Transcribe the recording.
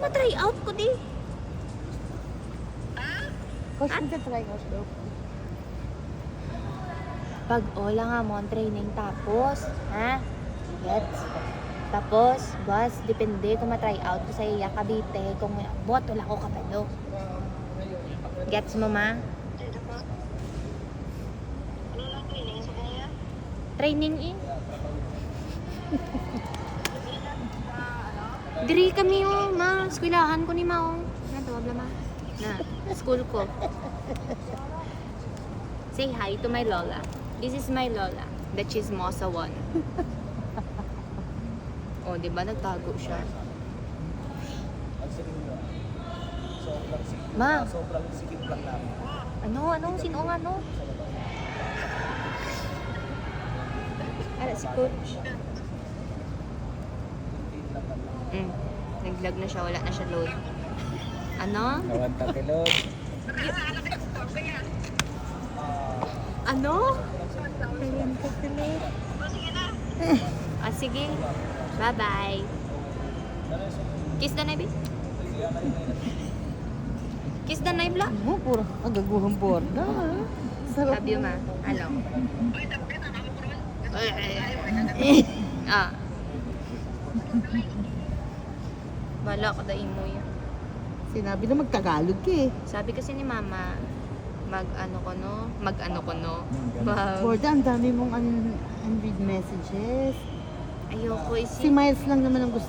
matry out ko di. Kasi hindi try out daw. Pag ola nga mo ang training tapos, ha? Gets? Tapos, boss, depende kung matry out ko sa iya Cavite, kung bot, wala ko kabalo. Gets mo, ma? Training eh. Diri kami oh, ma. Eskwelahan ko ni ma oh. Natawag ma. Na, school ko. Say hi to my lola. This is my lola. The chismosa one. Oh, di ba nagtago siya? Ma. Sobrang sikip lang namin. Ano? Sino nga no? Ala, si coach. Nag-lag na siya, wala na siya load. Ano? Kawan takilog. Ano? Ah, sige. Bye-bye. Kiss the knife, Kiss the knife, la. Mo, puro agaguhang borda. Sarap. Love you, ma. Hello. Ah. Bala ko dahin mo yan. Sinabi na magtagalog ka eh. Sabi kasi ni mama, mag-ano ko no? Borda, ang dami mong unread messages. Ayoko Si Miles lang naman ang gusto